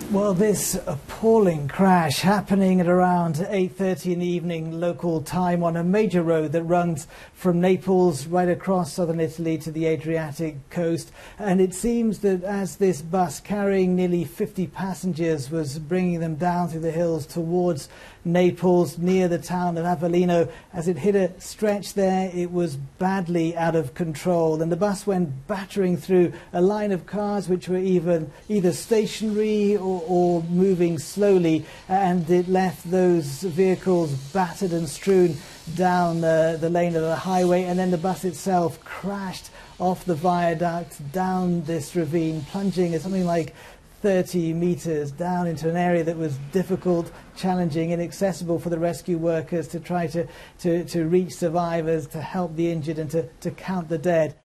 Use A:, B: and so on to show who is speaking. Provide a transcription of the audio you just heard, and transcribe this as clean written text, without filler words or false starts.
A: Well, this appalling crash happening at around 8:30 in the evening local time on a major road that runs from Naples right across southern Italy to the Adriatic coast. And it seems that as this bus carrying nearly 50 passengers was bringing them down through the hills towards Naples near the town of Avellino, as it hit a stretch there, it was badly out of control. And the bus went battering through a line of cars which were either stationary or moving slowly, and it left those vehicles battered and strewn down the lane of the highway, and then the bus itself crashed off the viaduct down this ravine, plunging at something like 30 meters down into an area that was difficult, challenging, inaccessible for the rescue workers to try to reach survivors, to help the injured and to count the dead.